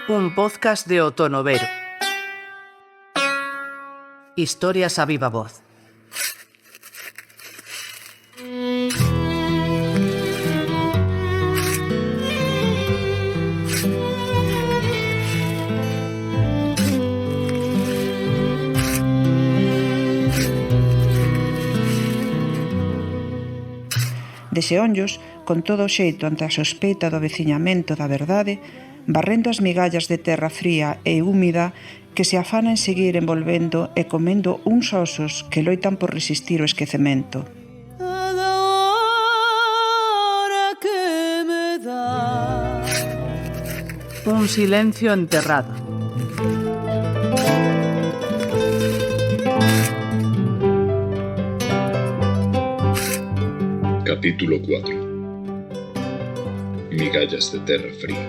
Un podcast de Otonovero. Historias a viva voz. Deseonllos, con todo o xeito ante a sospeita do veciñamento da verdade, barrendo as migallas de terra fría e húmida que se afana en seguir envolvendo e comendo uns osos que loitan por resistir o esquecemento. Un silencio enterrado. Capítulo 4. Migallas de terra fría.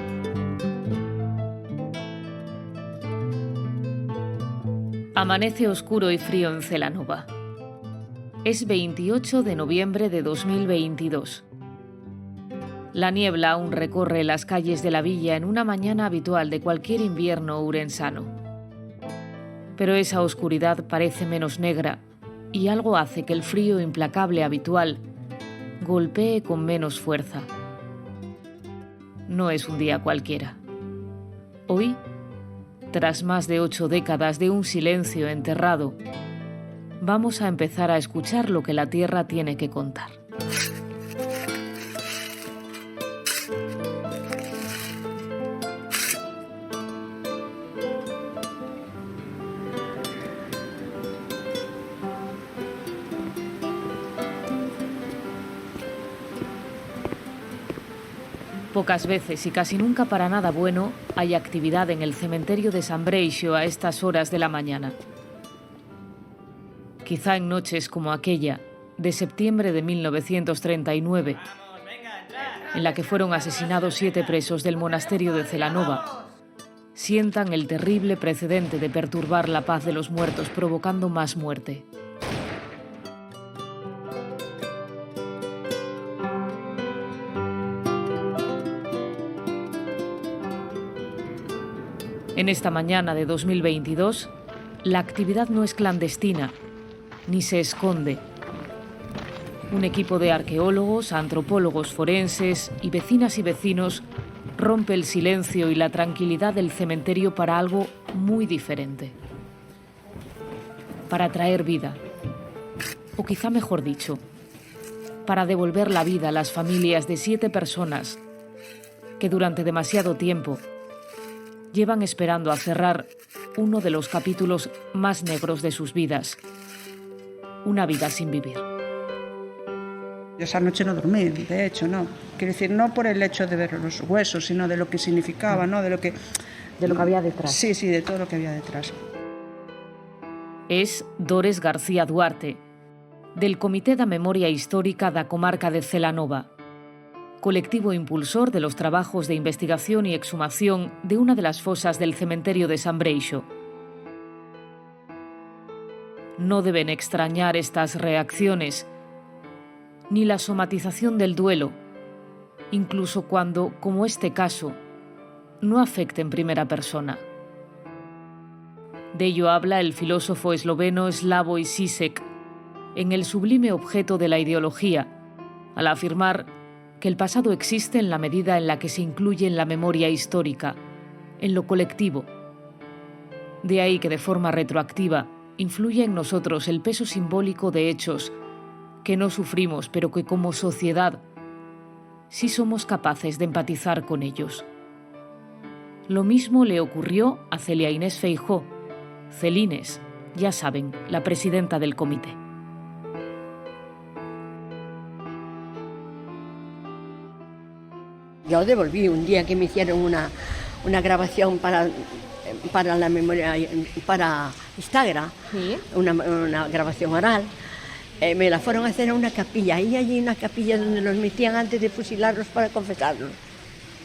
Amanece oscuro y frío en Celanova. Es 28 de noviembre de 2022. La niebla aún recorre las calles de la villa en una mañana habitual de cualquier invierno urensano. Pero esa oscuridad parece menos negra y algo hace que el frío implacable habitual golpee con menos fuerza. No es un día cualquiera. Hoy, tras más de 8 décadas de un silencio enterrado, vamos a empezar a escuchar lo que la tierra tiene que contar. Pocas veces y casi nunca para nada bueno hay actividad en el cementerio de San Breixo a estas horas de la mañana. Quizá en noches como aquella de septiembre de 1939, en la que fueron asesinados 7 presos del monasterio de Celanova, sientan el terrible precedente de perturbar la paz de los muertos provocando más muerte. En esta mañana de 2022, la actividad no es clandestina, ni se esconde. Un equipo de arqueólogos, antropólogos forenses y vecinas y vecinos rompe el silencio y la tranquilidad del cementerio para algo muy diferente. Para traer vida, o quizá mejor dicho, para devolver la vida a las familias de 7 personas que durante demasiado tiempo llevan esperando a cerrar uno de los capítulos más negros de sus vidas. Una vida sin vivir. Esa noche no dormí, de hecho, no. Quiero decir, no por el hecho de ver los huesos, sino de lo que significaba, ¿no? De lo que había detrás. Sí, de todo lo que había detrás. Es Dores García Duarte, del Comité da Memoria Histórica da Comarca de Celanova, colectivo impulsor de los trabajos de investigación y exhumación de una de las fosas del cementerio de San Breixo. No deben extrañar estas reacciones, ni la somatización del duelo, incluso cuando, como este caso, no afecte en primera persona. De ello habla el filósofo esloveno Slavoj Žižek en El sublime objeto de la ideología, al afirmar que el pasado existe en la medida en la que se incluye en la memoria histórica, en lo colectivo. De ahí que de forma retroactiva influye en nosotros el peso simbólico de hechos que no sufrimos, pero que como sociedad sí somos capaces de empatizar con ellos. Lo mismo le ocurrió a Celia Inés Feijóo, Celines, ya saben, la presidenta del comité. Yo devolví un día que me hicieron una grabación para la memoria, para Instagram, ¿sí? Una grabación oral. Me la fueron a hacer a una capilla, y allí una capilla donde los metían antes de fusilarlos para confesarlos.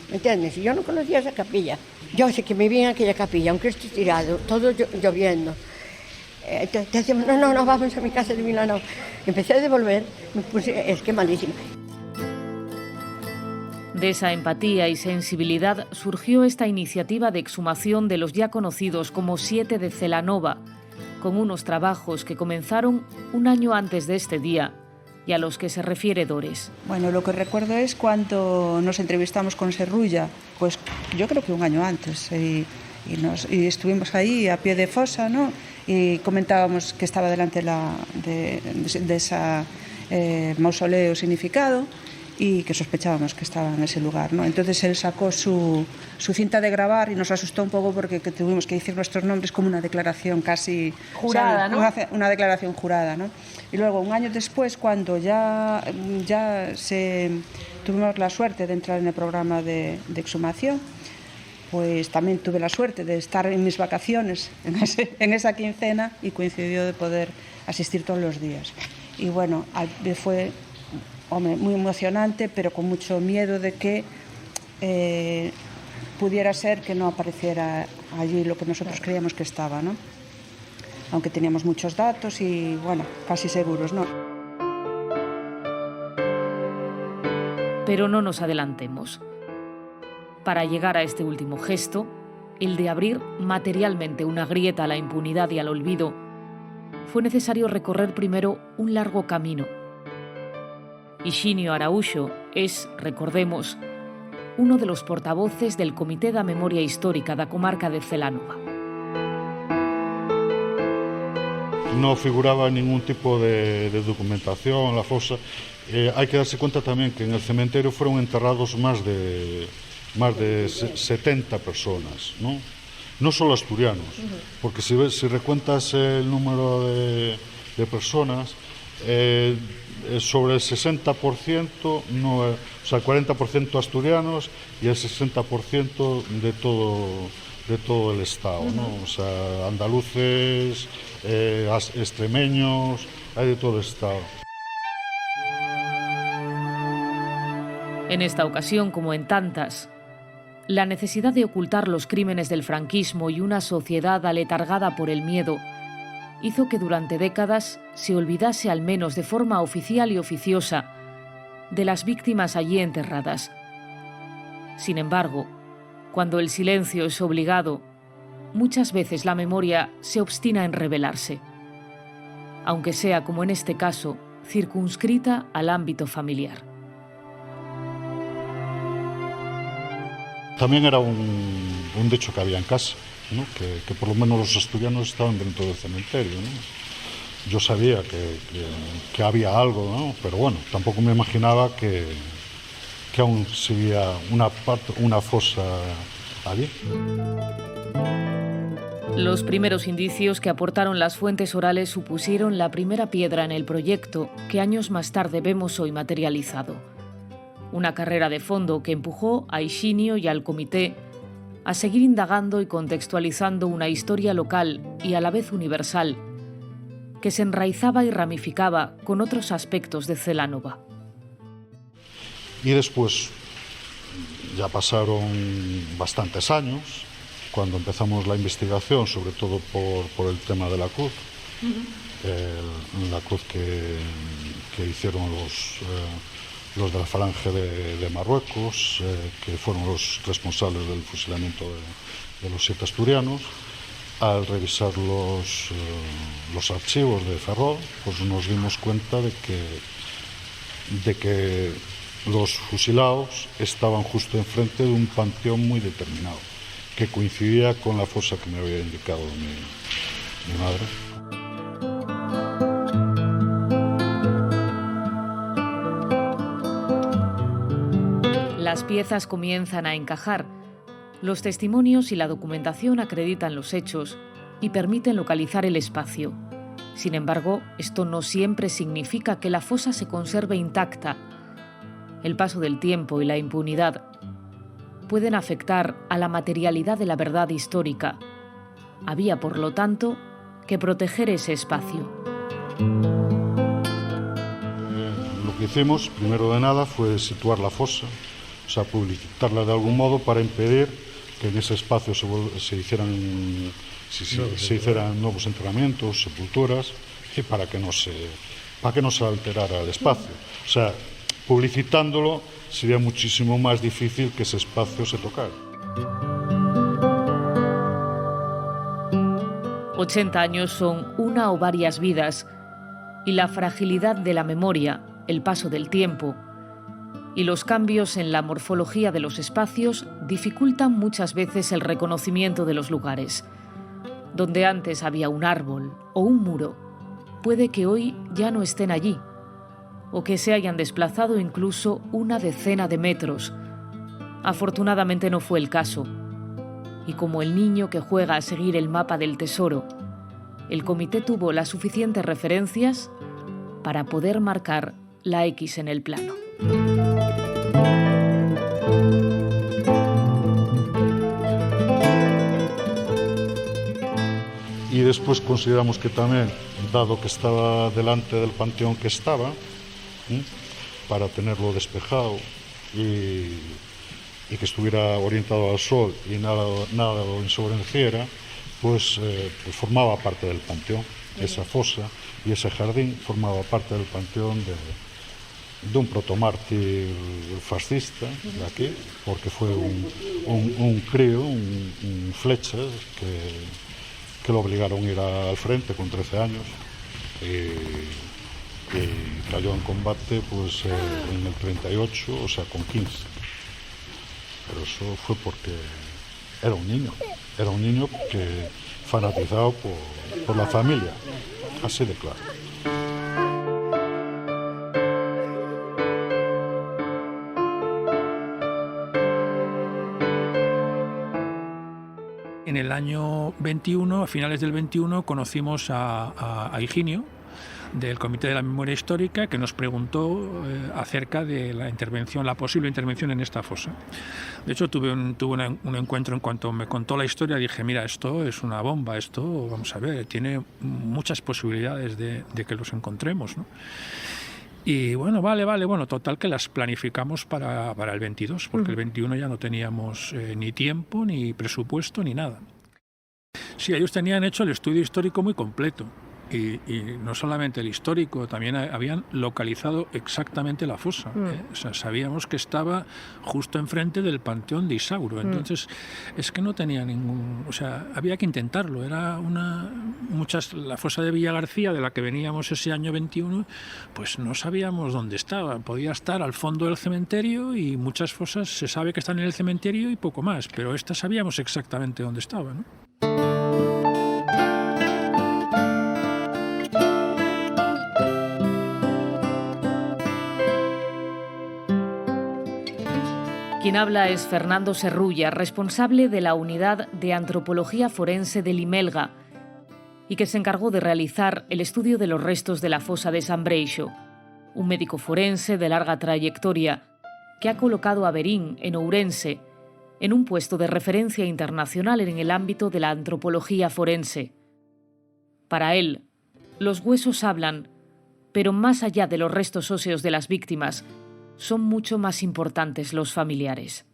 ¿Me entiendes? Y yo no conocía esa capilla. Yo sé que me vi en aquella capilla, un Cristo tirado, todo lloviendo. Te decíamos, no, vamos a mi casa de Milano. Empecé a devolver, me puse, es que malísima. De esa empatía y sensibilidad surgió esta iniciativa de exhumación de los ya conocidos como 7 de Celanova, con unos trabajos que comenzaron un año antes de este día y a los que se refiere Dores. Bueno, lo que recuerdo es cuando nos entrevistamos con Serrulla, pues yo creo que un año antes, y estuvimos ahí a pie de fosa, ¿no? Y comentábamos que estaba delante de esa mausoleo significado y que sospechábamos que estaba en ese lugar, ¿no? Entonces él sacó su cinta de grabar y nos asustó un poco porque tuvimos que decir nuestros nombres como una declaración casi jurada, ¿no? Una declaración jurada, ¿no? Y luego, un año después, cuando ya tuvimos la suerte de entrar en el programa de exhumación, pues también tuve la suerte de estar en mis vacaciones en esa quincena y coincidió de poder asistir todos los días. Y bueno, fue muy emocionante, pero con mucho miedo de que pudiera ser que no apareciera allí lo que nosotros creíamos que estaba, ¿no? Aunque teníamos muchos datos y, bueno, casi seguros, ¿no? Pero no nos adelantemos. Para llegar a este último gesto, el de abrir materialmente una grieta a la impunidad y al olvido, fue necesario recorrer primero un largo camino. Hixinio Araújo es, recordemos, uno de los portavoces del Comité da Memoria Histórica da comarca de Celanova. No figuraba ningún tipo de documentación, la fosa. Hay que darse cuenta también que en el cementerio fueron enterrados más de 70 personas, ¿no? No solo asturianos, porque si recuentas el número de personas, sobre el 60%, o sea, el 40% asturianos y el 60% de todo el Estado, ¿no? O sea, andaluces, extremeños, hay de todo el Estado. En esta ocasión, como en tantas, la necesidad de ocultar los crímenes del franquismo y una sociedad aletargada por el miedo hizo que durante décadas se olvidase, al menos de forma oficial y oficiosa, de las víctimas allí enterradas. Sin embargo, cuando el silencio es obligado, muchas veces la memoria se obstina en revelarse, aunque sea, como en este caso, circunscrita al ámbito familiar. También era un dicho que había en casa, ¿no? Que por lo menos los asturianos estaban dentro del cementerio, ¿no? Yo sabía que había algo, ¿no? Pero bueno, tampoco me imaginaba que aún seguía una fosa allí. Los primeros indicios que aportaron las fuentes orales supusieron la primera piedra en el proyecto que años más tarde vemos hoy materializado. Una carrera de fondo que empujó a Hixinio y al comité a seguir indagando y contextualizando una historia local y a la vez universal que se enraizaba y ramificaba con otros aspectos de Celanova. Y después, ya pasaron bastantes años, cuando empezamos la investigación, sobre todo por el tema de la cruz, la cruz que hicieron los de la Falange de Marruecos, que fueron los responsables del fusilamiento de los 7 asturianos. Al revisar los archivos de Ferrol, pues nos dimos cuenta de que los fusilados estaban justo enfrente de un panteón muy determinado, que coincidía con la fosa que me había indicado mi madre. Las piezas comienzan a encajar. Los testimonios y la documentación acreditan los hechos y permiten localizar el espacio. Sin embargo, esto no siempre significa que la fosa se conserve intacta. El paso del tiempo y la impunidad pueden afectar a la materialidad de la verdad histórica. Había, por lo tanto, que proteger ese espacio. Lo que hicimos, primero de nada, fue situar la fosa, o sea, publicitarla de algún modo para impedir que en ese espacio se hicieran nuevos enterramientos, sepulturas, y para que no se alterara el espacio. O sea, publicitándolo sería muchísimo más difícil que ese espacio se tocara. 80 años son una o varias vidas, y la fragilidad de la memoria, el paso del tiempo y los cambios en la morfología de los espacios dificultan muchas veces el reconocimiento de los lugares. Donde antes había un árbol o un muro, puede que hoy ya no estén allí, o que se hayan desplazado incluso una decena de metros. Afortunadamente no fue el caso. Y como el niño que juega a seguir el mapa del tesoro, el comité tuvo las suficientes referencias para poder marcar la X en el plano. Y después consideramos que también, dado que estaba delante del panteón que estaba, para tenerlo despejado y que estuviera orientado al sol y nada lo ensobreciera, pues formaba parte del panteón. Esa fosa y ese jardín formaba parte del panteón de un protomártir fascista de aquí, porque fue un crío, un flecha, que lo obligaron a ir al frente con 13 años y cayó en combate pues, en el 38, o sea, con 15. Pero eso fue porque era un niño que fanatizado por la familia, así de claro. En el año 21, a finales del 21, conocimos a Higinio, del Comité de la Memoria Histórica, que nos preguntó acerca de la posible intervención en esta fosa. De hecho, tuve un encuentro. En cuanto me contó la historia, dije, mira, esto es una bomba, esto, vamos a ver, tiene muchas posibilidades de que los encontremos, ¿no? Y bueno, vale, bueno, total que las planificamos para el 22, porque el 21 ya no teníamos ni tiempo, ni presupuesto, ni nada. Sí, ellos tenían hecho el estudio histórico muy completo. Y no solamente el histórico, también habían localizado exactamente la fosa. O sea, sabíamos que estaba justo enfrente del Panteón de Isauro. Entonces, es que no tenía ningún... O sea, había que intentarlo. Era la fosa de Villa García, de la que veníamos ese año 21, pues no sabíamos dónde estaba. Podía estar al fondo del cementerio, y muchas fosas se sabe que están en el cementerio y poco más, pero esta sabíamos exactamente dónde estaba, ¿no? Quien habla es Fernando Serrulla, responsable de la Unidad de Antropología Forense del Imelga, y que se encargó de realizar el estudio de los restos de la fosa de San Breixo, un médico forense de larga trayectoria que ha colocado a Verín, en Ourense, en un puesto de referencia internacional en el ámbito de la antropología forense. Para él, los huesos hablan, pero más allá de los restos óseos de las víctimas, son mucho más importantes los familiares.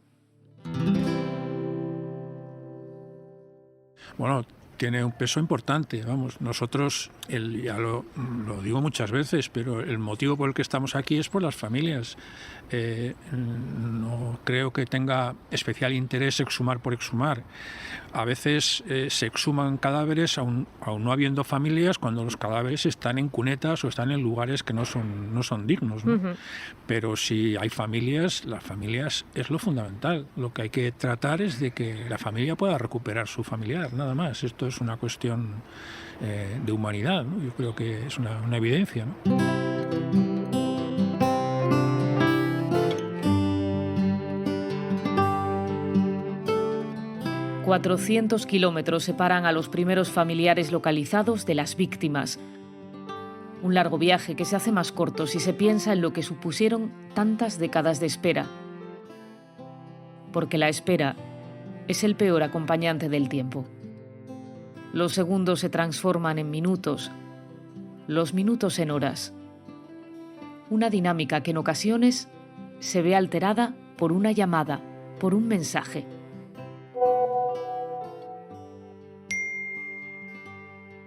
Bueno, tiene un peso importante, vamos. Nosotros, ya lo digo muchas veces, pero el motivo por el que estamos aquí es por las familias. No creo que tenga especial interés exhumar por exhumar. A veces se exhuman cadáveres aun no habiendo familias, cuando los cadáveres están en cunetas o están en lugares que no son dignos, ¿no? Pero si hay familias, las familias es lo fundamental. Lo que hay que tratar es de que la familia pueda recuperar su familiar, nada más. Esto es una cuestión de humanidad, ¿no? Yo creo que es una evidencia, ¿no? 400 kilómetros separan a los primeros familiares localizados de las víctimas. Un largo viaje que se hace más corto si se piensa en lo que supusieron tantas décadas de espera. Porque la espera es el peor acompañante del tiempo. Los segundos se transforman en minutos, los minutos en horas. Una dinámica que en ocasiones se ve alterada por una llamada, por un mensaje.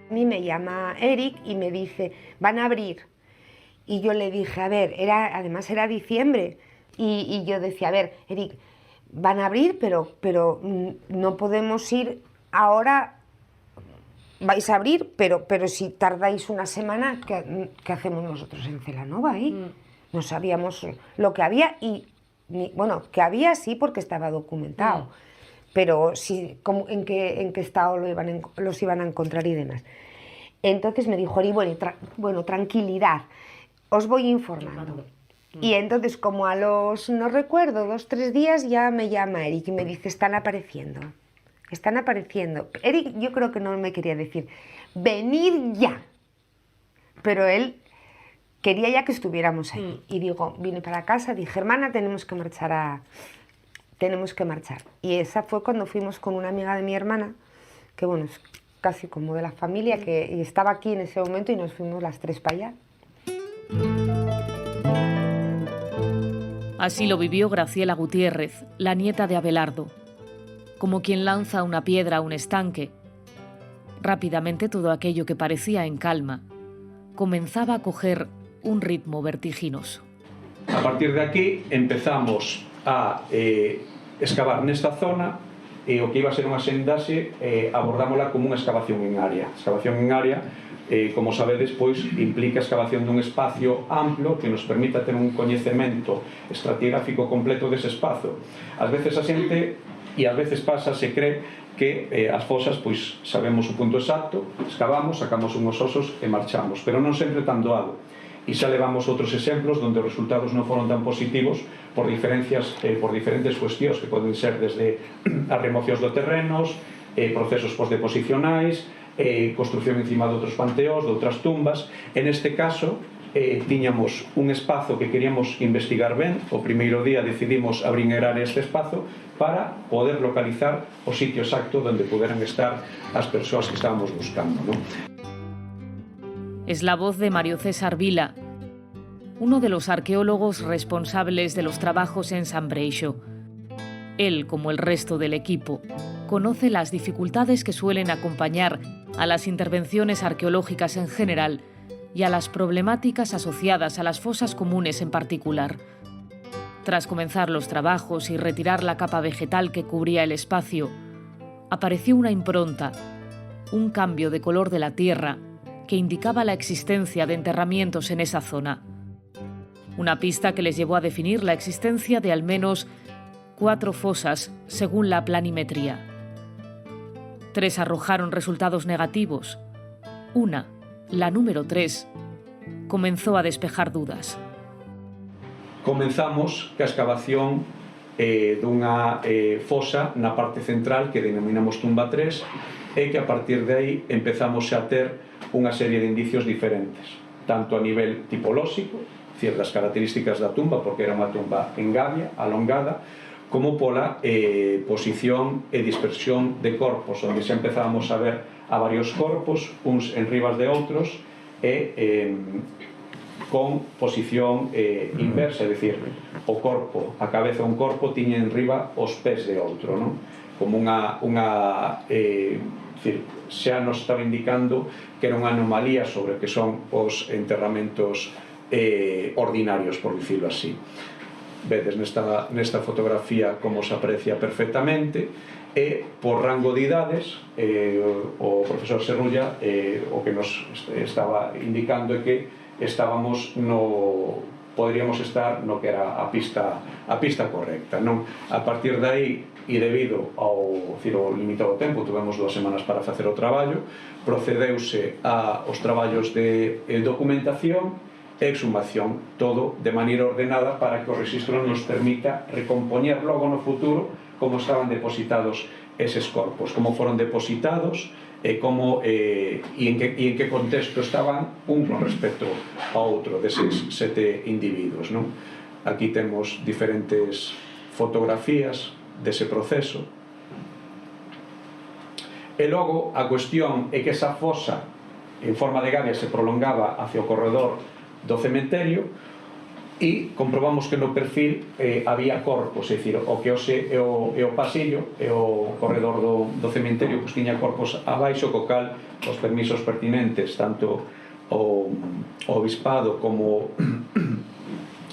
A mí me llama Eric y me dice, van a abrir. Y yo le dije, a ver, además era diciembre, y yo decía, a ver, Eric, van a abrir, pero no podemos ir ahora, vais a abrir, pero si tardáis una semana, ¿qué hacemos nosotros en Celanova ahí? No sabíamos lo que había, bueno, que había sí porque estaba documentado, pero sí, en qué estado los iban a encontrar y demás. Entonces me dijo, Eri, bueno, tranquilidad, os voy informando. Y entonces, como a los, no recuerdo, 2 o 3 días, ya me llama Eric y me dice, están apareciendo. Eric, yo creo que no me quería decir, venid ya. Pero él quería ya que estuviéramos ahí. Y digo, vine para casa, dije, hermana, tenemos que marchar. Y esa fue cuando fuimos con una amiga de mi hermana, que bueno, es casi como de la familia, que estaba aquí en ese momento, y nos fuimos las 3 para allá. Así lo vivió Graciela Gutiérrez, la nieta de Abelardo. Como quien lanza una piedra a un estanque. Rápidamente todo aquello que parecía en calma comenzaba a coger un ritmo vertiginoso. A partir de aquí empezamos a excavar nesta zona e o que iba a ser unha sendaxe abordámola como unha excavación en área. Excavación en área, como sabedes, pois implica a excavación dun espacio amplo que nos permita ter un coñecemento estratigráfico completo dese espazo. Ás veces a xente, e ás veces pasa, se cree que as fosas, pois sabemos o punto exacto, excavamos, sacamos unhos osos e marchamos, pero non sempre tan doado. E xa levamos outros exemplos onde os resultados non foron tan positivos por diferentes cuestións que poden ser desde as remocións de terrenos, procesos posdeposicionais, construcción encima de outros panteóns, de outras tumbas. En este caso, tiñamos un espazo que queríamos investigar ben. O primeiro día decidimos abringuerar este espazo para poder localizar o sitio exacto onde puderan estar as persoas que estábamos buscando, ¿no? Es la voz de Mario César Vila, uno de los arqueólogos responsables de los trabajos en San Breixo. Él, como el resto del equipo, conoce las dificultades que suelen acompañar a las intervenciones arqueológicas en general y a las problemáticas asociadas a las fosas comunes en particular. Tras comenzar los trabajos y retirar la capa vegetal que cubría el espacio, apareció una impronta, un cambio de color de la tierra que indicaba la existencia de enterramientos en esa zona. Una pista que les llevó a definir la existencia de al menos 4 fosas según la planimetría. 3 arrojaron resultados negativos. Una, la número 3, comenzó a despejar dudas. Comenzamos ca excavación dunha fosa na parte central que denominamos tumba 3 e que a partir de aí empezamos a ter unha serie de indicios diferentes, tanto a nivel tipolóxico, ciertas características da tumba, porque era unha tumba en gavia, alongada, como pola posición e dispersión de corpos, onde xa empezábamos a ver a varios corpos, uns en ribas de outros, e con posición inversa, é dicir, o corpo, a cabeza dun corpo tiña en riba os pés de outro, non? Como xa nos estaba indicando que era unha anomalía sobre o que son os enterramentos ordinarios, por dicirlo así. Vedes nesta fotografía como se aprecia perfectamente, e por rango de idades o profesor Serrulla o que nos estaba indicando é que podríamos estar no que era a pista correcta, non? A partir de aí, e debido ao limitado tempo, tuvemos 2 semanas para facer o traballo, procedeuse aos traballos de documentación e exhumación, todo de maneira ordenada para que o rexistro nos permita recompoñer logo no futuro como estaban depositados eses corpos, como foron depositados e en que contexto estaban un con respecto a outro deses 7 individuos, non? Aquí temos diferentes fotografías dese proceso. E logo a cuestión é que esa fosa en forma de gavia se prolongaba hacia o corredor do cementerio e comprobamos que no perfil había corpos, é dicir, o que hoxe é o pasillo, é o corredor do cementerio, pois tiña corpos abaixo, co cal os permisos pertinentes, tanto o obispado como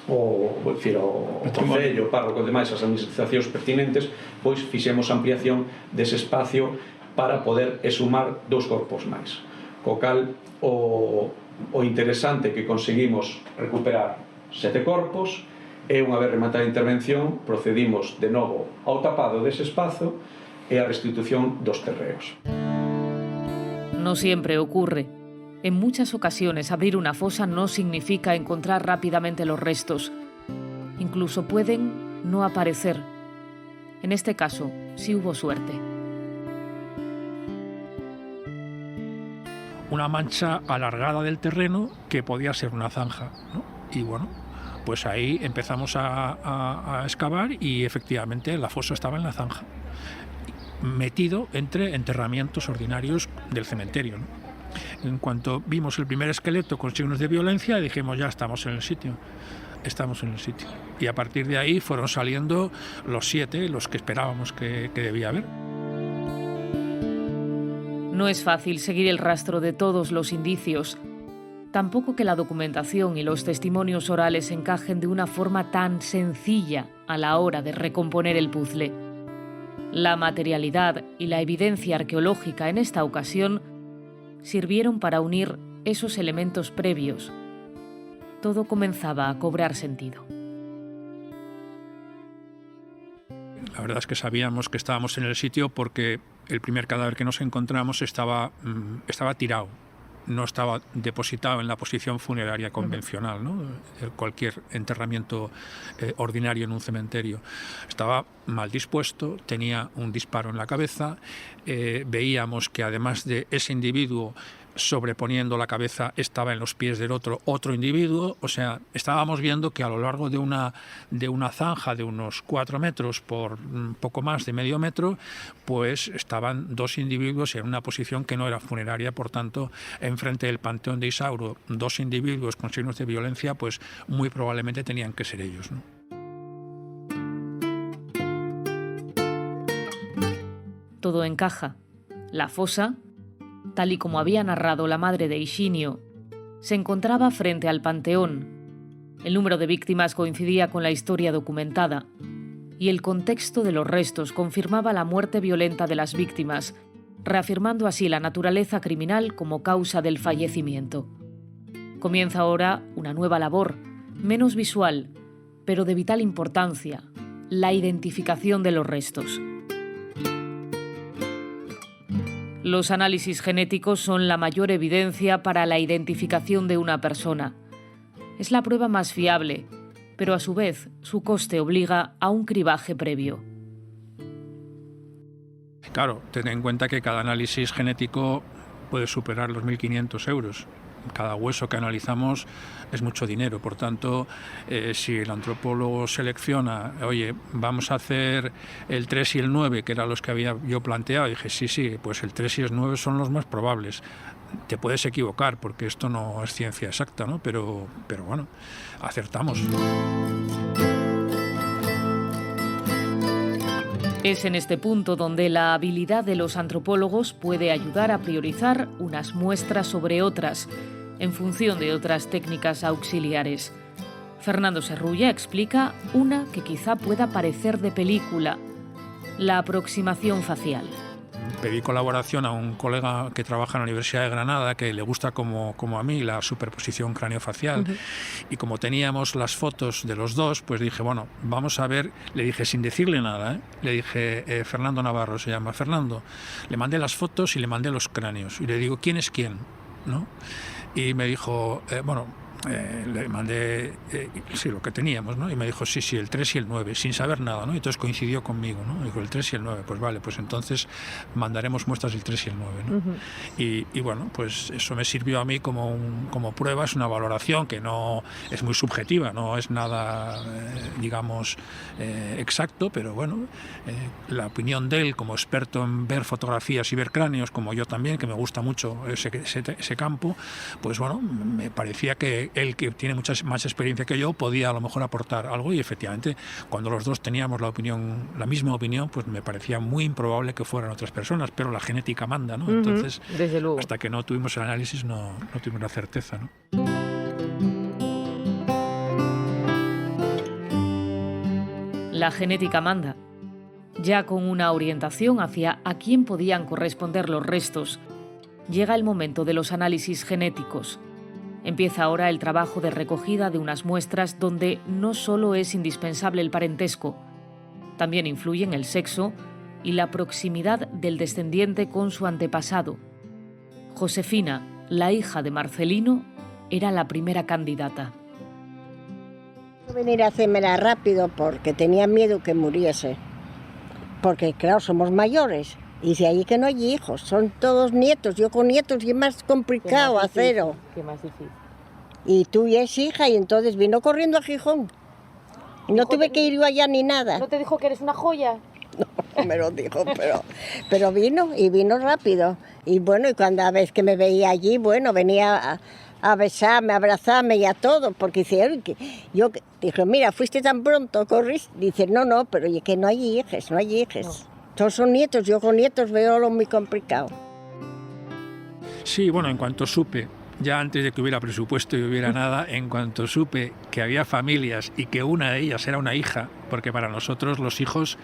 o concello, o párroco e demais, as administracións pertinentes, pois fixemos ampliación dese espacio para poder exhumar 2 corpos máis. Co cal, o interesante que conseguimos recuperar 7 corpos, e unha vez rematada a intervención procedimos de novo ao tapado dese espazo e a restitución dos terreos. No siempre ocurre. En muchas ocasiones abrir una fosa no significa encontrar rápidamente los restos. Incluso pueden no aparecer. En este caso, sí hubo suerte. Una mancha alargada del terreno que podía ser una zanja, ¿no? Y bueno, pues ahí empezamos a excavar y efectivamente la fosa estaba en la zanja, metido entre enterramientos ordinarios del cementerio, ¿no? En cuanto vimos el primer esqueleto con signos de violencia, dijimos, ya estamos en el sitio. Y a partir de ahí fueron saliendo los 7, los que esperábamos que debía haber. No es fácil seguir el rastro de todos los indicios. Tampoco que la documentación y los testimonios orales encajen de una forma tan sencilla a la hora de recomponer el puzzle. La materialidad y la evidencia arqueológica en esta ocasión sirvieron para unir esos elementos previos. Todo comenzaba a cobrar sentido. La verdad es que sabíamos que estábamos en el sitio porque el primer cadáver que nos encontramos estaba tirado. No estaba depositado en la posición funeraria convencional, ¿no? Cualquier enterramiento ordinario en un cementerio. Estaba mal dispuesto, tenía un disparo en la cabeza, veíamos que además de ese individuo sobreponiendo la cabeza estaba en los pies del otro individuo, o sea, estábamos viendo que a lo largo de una zanja de unos 4 metros por poco más de medio metro, pues estaban 2 individuos en una posición que no era funeraria, por tanto, enfrente del Panteón de Isauro, 2 individuos con signos de violencia, pues muy probablemente tenían que ser ellos, ¿no? Todo encaja. La fosa, tal y como había narrado la madre de Higinio, se encontraba frente al panteón. El número de víctimas coincidía con la historia documentada y el contexto de los restos confirmaba la muerte violenta de las víctimas, reafirmando así la naturaleza criminal como causa del fallecimiento. Comienza ahora una nueva labor, menos visual, pero de vital importancia: la identificación de los restos. Los análisis genéticos son la mayor evidencia para la identificación de una persona. Es la prueba más fiable, pero a su vez su coste obliga a un cribaje previo. Claro, ten en cuenta que cada análisis genético puede superar los 1.500 euros. Cada hueso que analizamos es mucho dinero, por tanto, si el antropólogo selecciona, oye, vamos a hacer el 3 y el 9, que eran los que había yo planteado, y dije, sí, pues el 3 y el 9 son los más probables. Te puedes equivocar, porque esto no es ciencia exacta, ¿no? Pero bueno, acertamos. Es en este punto donde la habilidad de los antropólogos puede ayudar a priorizar unas muestras sobre otras, en función de otras técnicas auxiliares. Fernando Serrulla explica una que quizá pueda parecer de película: la aproximación facial. Pedí colaboración a un colega que trabaja en la Universidad de Granada, que le gusta como a mí la superposición craneofacial. Y como teníamos las fotos de los dos, pues dije, bueno, vamos a ver. Le dije, sin decirle nada, le dije, Fernando Navarro se llama, Fernando. Le mandé las fotos y le mandé los cráneos. Y le digo, ¿quién es quién? ¿No? Y me dijo, le mandé lo que teníamos, ¿no? Y me dijo, sí, el 3 y el 9, sin saber nada, ¿no? Y entonces coincidió conmigo, ¿no? Dijo, el 3 y el 9, pues vale, pues entonces mandaremos muestras del 3 y el 9, ¿no? Y bueno, pues eso me sirvió a mí como prueba, es una valoración que no es muy subjetiva, no es nada, digamos, exacto, pero bueno, la opinión de él como experto en ver fotografías y ver cráneos, como yo también, que me gusta mucho ese campo, pues bueno, me parecía que él, que tiene mucha más experiencia que yo, podía a lo mejor aportar algo, y efectivamente cuando los dos teníamos la misma opinión, pues me parecía muy improbable que fueran otras personas, pero la genética manda, ¿no? Entonces, desde luego. hasta que no tuvimos el análisis no tuvimos la certeza, ¿no? La genética manda. Ya con una orientación hacia a quién podían corresponder los restos, llega el momento de los análisis genéticos. Empieza ahora el trabajo de recogida de unas muestras donde no solo es indispensable el parentesco, también influyen el sexo y la proximidad del descendiente con su antepasado. Josefina, la hija de Marcelino, era la primera candidata. Venir a hacérmela rápido porque tenía miedo que muriese. Porque, claro, somos mayores. Y de ahí que no hay hijos, son todos nietos. Yo con nietos y es más complicado hacerlo. Qué más difícil. Y tú ya es hija, y entonces vino corriendo a Gijón. No tuve que ir yo allá ni nada. ¿No te dijo que eres una joya? No me lo dijo, pero vino, y vino rápido. Y bueno, y cuando a veces que me veía allí, bueno, venía a besarme, a abrazarme y a todo, porque dice, yo dije, mira, fuiste tan pronto, corriste. Dice, no, pero es que no hay hijos, no hay hijos. No. Todos son nietos, yo con nietos veo lo muy complicado. Sí, bueno, en cuanto supe, ya antes de que hubiera presupuesto y hubiera nada, en cuanto supe que había familias y que una de ellas era una hija, porque para nosotros los hijos,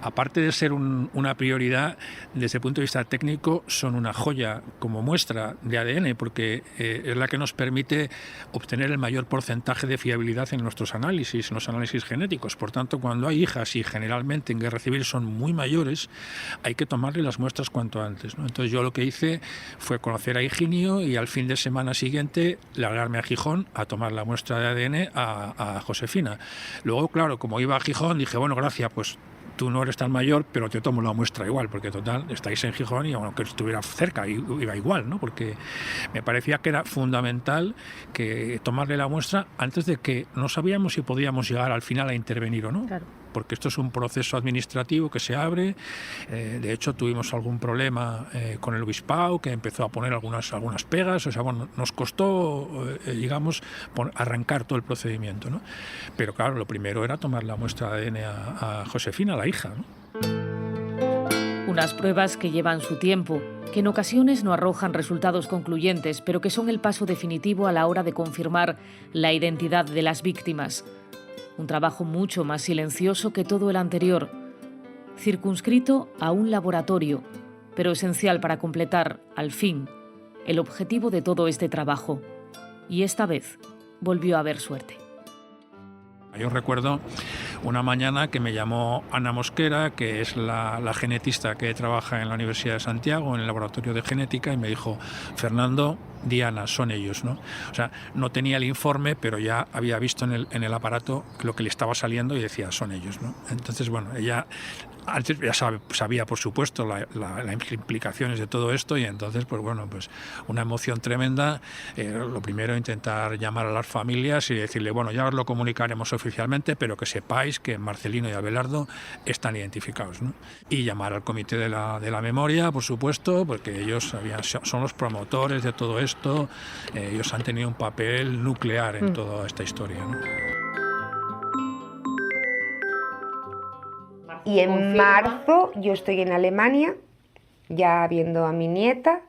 aparte de ser una prioridad, desde el punto de vista técnico, son una joya como muestra de ADN, porque es la que nos permite obtener el mayor porcentaje de fiabilidad en nuestros análisis, en los análisis genéticos. Por tanto, cuando hay hijas, y generalmente en guerra civil son muy mayores, hay que tomarle las muestras cuanto antes, ¿no? Entonces yo lo que hice fue conocer a Higinio y al fin de semana siguiente largarme a Gijón a tomar la muestra de ADN a Josefina. Luego, claro, como iba a Gijón, dije, bueno, gracias, pues tú no eres tan mayor, pero te tomo la muestra igual, porque total, estáis en Gijón y aunque estuviera cerca, iba igual, ¿no? Porque me parecía que era fundamental que tomarle la muestra antes de que no sabíamos si podíamos llegar al final a intervenir o no. Claro. Porque esto es un proceso administrativo que se abre. De hecho, tuvimos algún problema con el obispado, que empezó a poner algunas pegas. O sea, bueno, nos costó, digamos, arrancar todo el procedimiento, ¿no? Pero claro, lo primero era tomar la muestra de ADN a Josefina, la hija, ¿no? Unas pruebas que llevan su tiempo, que en ocasiones no arrojan resultados concluyentes, pero que son el paso definitivo a la hora de confirmar la identidad de las víctimas. Un trabajo mucho más silencioso que todo el anterior, circunscrito a un laboratorio, pero esencial para completar, al fin, el objetivo de todo este trabajo. Y esta vez volvió a haber suerte. Yo recuerdo una mañana que me llamó Ana Mosquera, que es la genetista que trabaja en la Universidad de Santiago, en el laboratorio de genética, y me dijo, Fernando, Diana, son ellos, ¿no? O sea, no tenía el informe, pero ya había visto en el aparato lo que le estaba saliendo y decía, son ellos, ¿no? Entonces, bueno, ella antes ya sabía, por supuesto, las implicaciones de todo esto, y entonces, pues bueno, pues una emoción tremenda. Lo primero, intentar llamar a las familias y decirle, bueno, ya os lo comunicaremos oficialmente, pero que sepáis que Marcelino y Abelardo están identificados, ¿no? Y llamar al comité de la memoria, por supuesto, porque ellos son los promotores de todo esto. Ellos han tenido un papel nuclear en toda esta historia, ¿no? Y en marzo yo estoy en Alemania, ya viendo a mi nieta,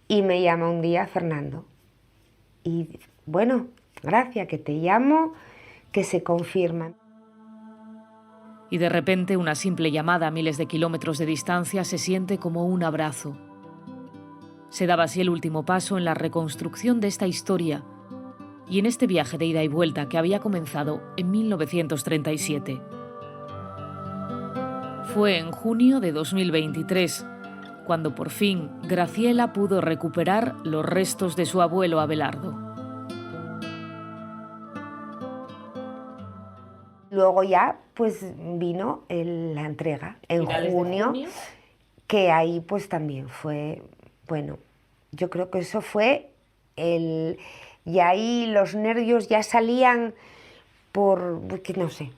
y me llama un día Fernando. Y bueno, gracias, que te llamo, que se confirma. Y de repente una simple llamada a miles de kilómetros de distancia se siente como un abrazo. Se daba así el último paso en la reconstrucción de esta historia y en este viaje de ida y vuelta que había comenzado en 1937. Fue en junio de 2023 cuando por fin Graciela pudo recuperar los restos de su abuelo Abelardo. Luego ya pues vino la entrega en junio, que ahí pues también fue, bueno, yo creo que eso fue y ahí los nervios ya salían porque no sé,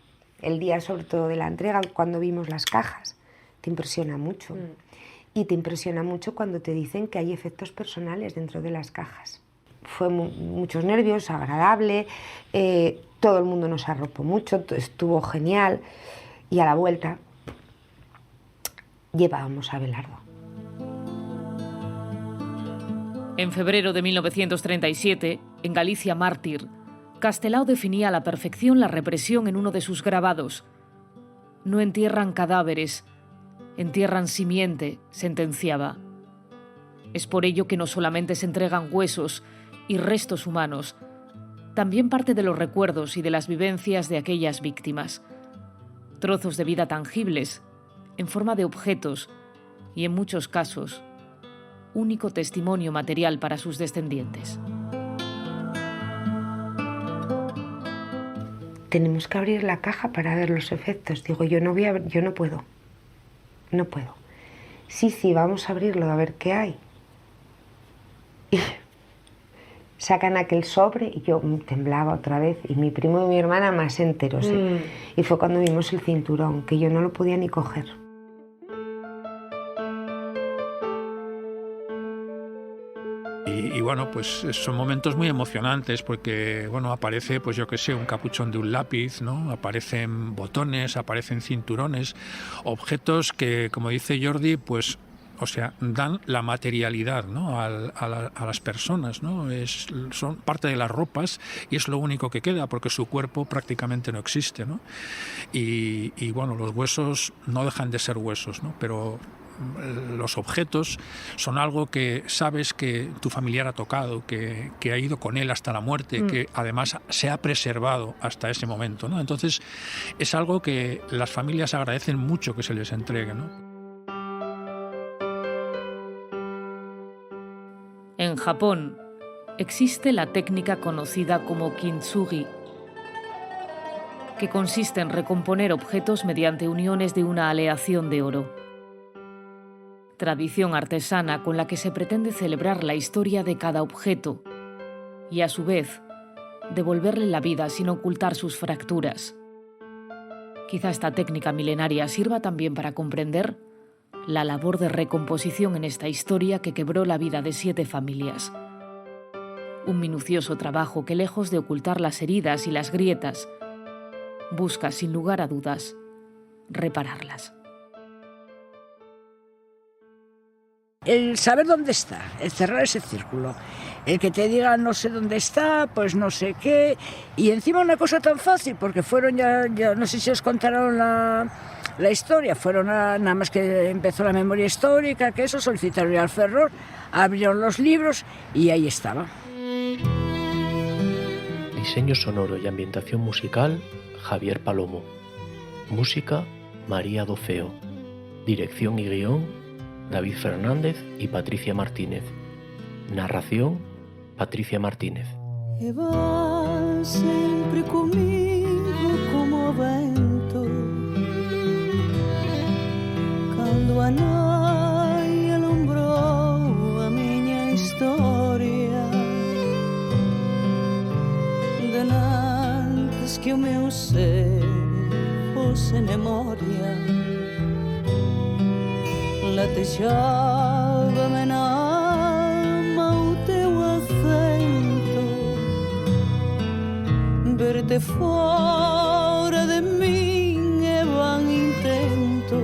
el día sobre todo de la entrega, cuando vimos las cajas, te impresiona mucho. Y te impresiona mucho cuando te dicen que hay efectos personales dentro de las cajas. fue muchos nervios, agradable, todo el mundo nos arropó mucho, estuvo genial, y a la vuelta llevábamos a Abelardo. En febrero de 1937, en Galicia mártir, Castelao definía a la perfección la represión en uno de sus grabados. No entierran cadáveres, entierran simiente, sentenciaba. Es por ello que no solamente se entregan huesos y restos humanos, también parte de los recuerdos y de las vivencias de aquellas víctimas. Trozos de vida tangibles, en forma de objetos y, en muchos casos, único testimonio material para sus descendientes. Tenemos que abrir la caja para ver los efectos. Digo, yo no puedo. No puedo. Sí, vamos a abrirlo a ver qué hay. Y sacan aquel sobre y yo temblaba otra vez. Y mi primo y mi hermana más enteros. Y fue cuando vimos el cinturón, que yo no lo podía ni coger. Y bueno, pues son momentos muy emocionantes porque, bueno, aparece, pues yo qué sé, un capuchón de un lápiz, ¿no? Aparecen botones, aparecen cinturones, objetos que, como dice Jordi, pues, o sea, dan la materialidad, ¿no? a las personas, ¿no? Son parte de las ropas y es lo único que queda porque su cuerpo prácticamente no existe, ¿no? Y bueno, los huesos no dejan de ser huesos, ¿no? Pero los objetos son algo que sabes que tu familiar ha tocado, que ha ido con él hasta la muerte, que además se ha preservado hasta ese momento, ¿no? Entonces es algo que las familias agradecen mucho que se les entregue, ¿no? En Japón existe la técnica conocida como kintsugi, que consiste en recomponer objetos mediante uniones de una aleación de oro. Tradición artesana con la que se pretende celebrar la historia de cada objeto y, a su vez, devolverle la vida sin ocultar sus fracturas. Quizá esta técnica milenaria sirva también para comprender la labor de recomposición en esta historia que quebró la vida de 7 familias. Un minucioso trabajo que, lejos de ocultar las heridas y las grietas, busca, sin lugar a dudas, repararlas. El saber dónde está, el cerrar ese círculo, el que te diga no sé dónde está, pues no sé qué, y encima una cosa tan fácil, porque fueron ya no sé si os contaron la historia, fueron nada más que empezó la memoria histórica, que eso solicitaron al Ferrol, abrieron los libros y ahí estaba. Diseño sonoro y ambientación musical, Javier Palomo. Música, María Dofeo. Dirección y guión, David Fernández y Patricia Martínez. Narración, Patricia Martínez. E vai sempre comigo como o vento, cando a nai alumbrou a miña historia, denantes que o meu ser fose memoria. Latejava-me na alma o teu acento, ver-te fora de min é van intento,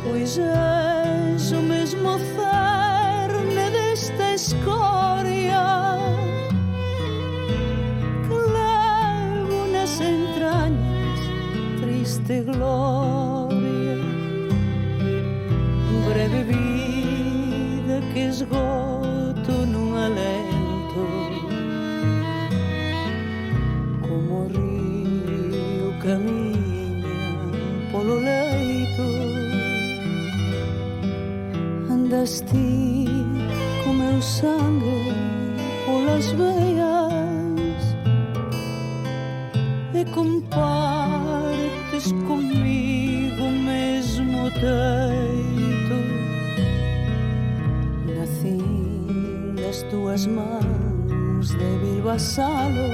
pois és o mesmo cerne desta escoria que levo nas entrañas triste gloria. Breve vida que esgoto nun alento, como o río camiña polo leito. Andas ti co meu sangue polas veias e compartes comigo o mesmo teito. Nacín das tuas mans débil vasalo,